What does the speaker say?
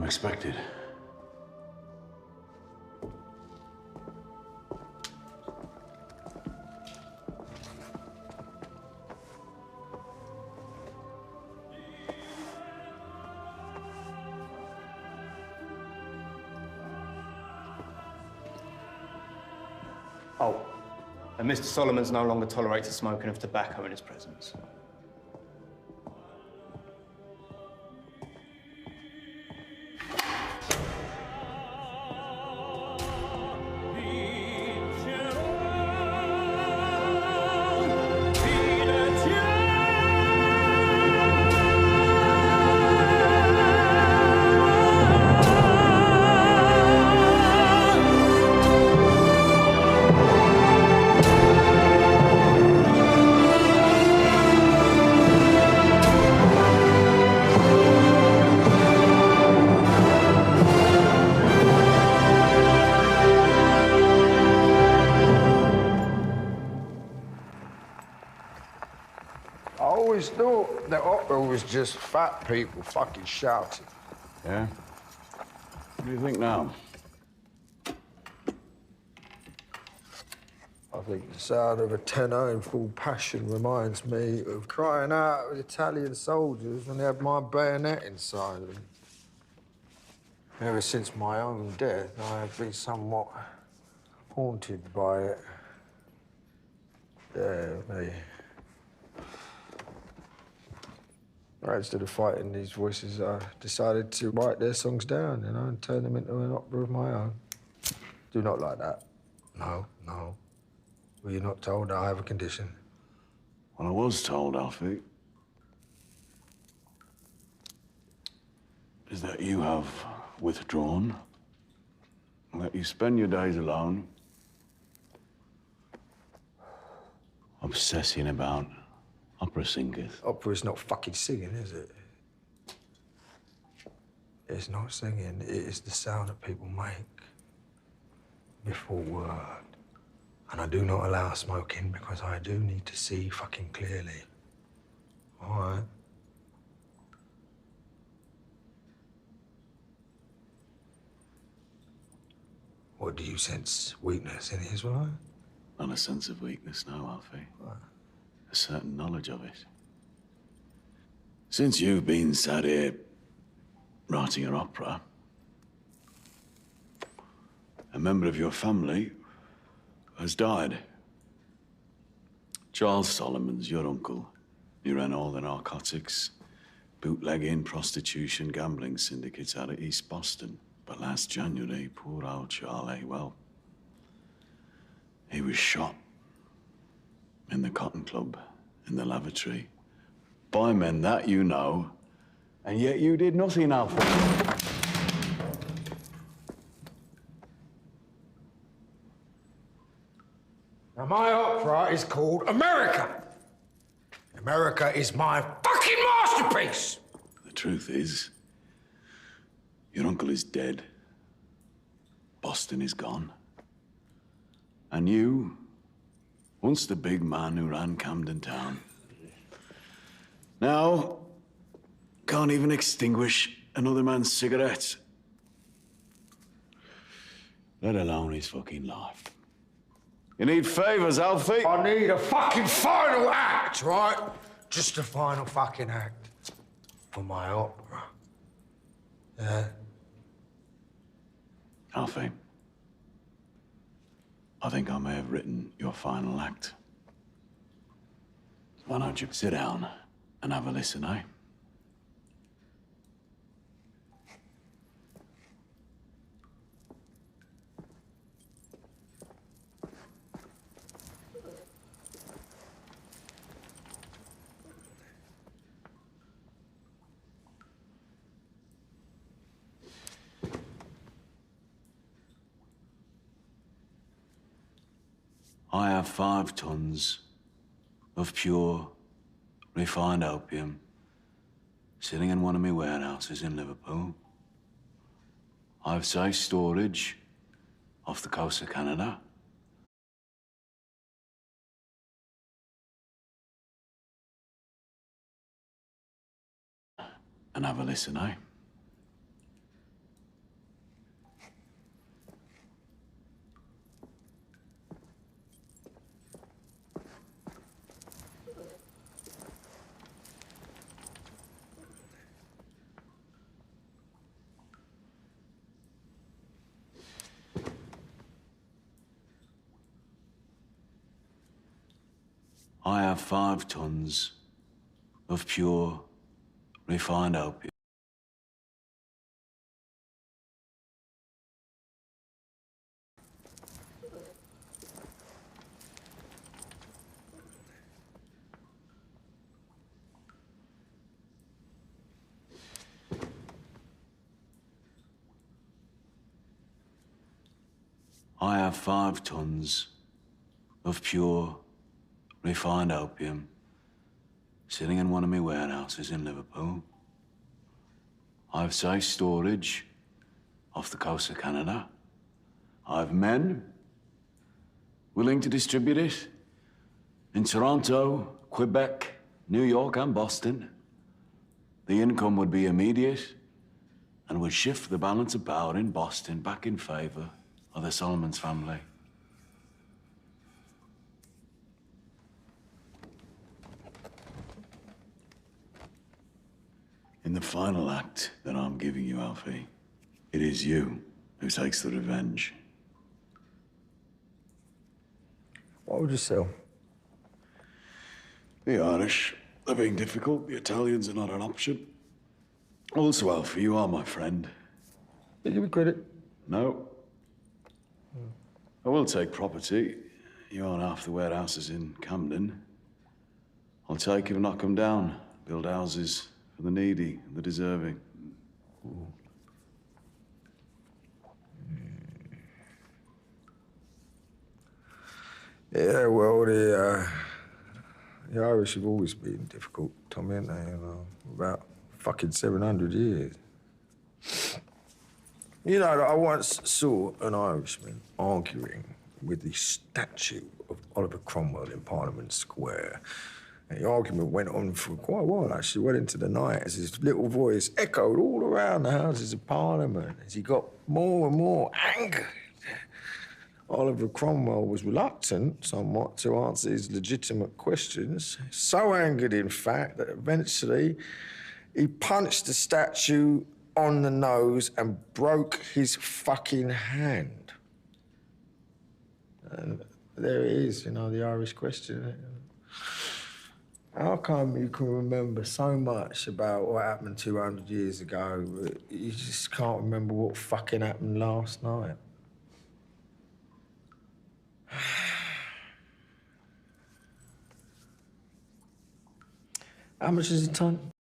I'm expected. Oh, and Mr. Solomon's no longer tolerates the smoking of tobacco in his presence. I always thought that opera was just fat people fucking shouting. Yeah? What do you think now? I think the sound of a tenor in full passion reminds me of crying out with Italian soldiers when they had my bayonet inside them. Ever since my own death, I have been somewhat haunted by it. Yeah, me. Right, instead of fighting these voices, I decided to write their songs down, you know, and turn them into an opera of my own. Do not like that. No, no. Were you not told I have a condition? Well, I was told, Alfie, is that you have withdrawn and that you spend your days alone obsessing about opera singers. Opera's not fucking singing, is it? It's not singing. It is the sound that people make before word. And I do not allow smoking because I do need to see fucking clearly. All right? What, do you sense weakness in it as well? Not a sense of weakness, no, Alfie. What? A certain knowledge of it. Since you've been sat here writing your opera, a member of your family has died. Charles Solomon's your uncle. He ran all the narcotics, bootlegging, prostitution, gambling syndicates out of East Boston. But last January, poor old Charlie, well, he was shot in the Cotton Club, in the lavatory, by men that you know, and yet you did nothing, Alfie. Now, my opera is called America. America is my fucking masterpiece. The truth is, your uncle is dead. Boston is gone. And you, once the big man who ran Camden Town, now can't even extinguish another man's cigarette, let alone his fucking life. You need favors, Alfie. I need a fucking final act, right? Just a final fucking act for my opera. Yeah? Alfie, I think I may have written your final act. Why don't you sit down and have a listen, eh? I have 5 tons of pure, refined opium sitting in one of my warehouses in Liverpool. I have safe storage off the coast of Canada. And have a listen, eh? I have 5 tons of pure, refined opium. I have 5 tons of pure, refined opium sitting in one of my warehouses in Liverpool. I've safe storage off the coast of Canada. I've men willing to distribute it in Toronto, Quebec, New York, and Boston. The income would be immediate and would shift the balance of power in Boston back in favor of the Solomons family. In the final act that I'm giving you, Alfie, it is you who takes the revenge. What would you sell? The Irish are being difficult. The Italians are not an option. Also, Alfie, you are my friend. Give me credit. No. I will take property. You own half the warehouses in Camden. I'll take them, knock them down, build houses for the needy and the deserving. Yeah, well, the Irish have always been difficult, Tommy, haven't they? You know, about fucking 700 years. You know, I once saw an Irishman arguing with the statue of Oliver Cromwell in Parliament Square. And the argument went on for quite a while, actually, well into the night, as his little voice echoed all around the Houses of Parliament as he got more and more angered. Oliver Cromwell was reluctant, somewhat, to answer his legitimate questions. So angered, in fact, that eventually he punched the statue on the nose and broke his fucking hand. And there it is, you know, the Irish question. How come you can remember so much about what happened 200 years ago, but you just can't remember what fucking happened last night? How much is a ton?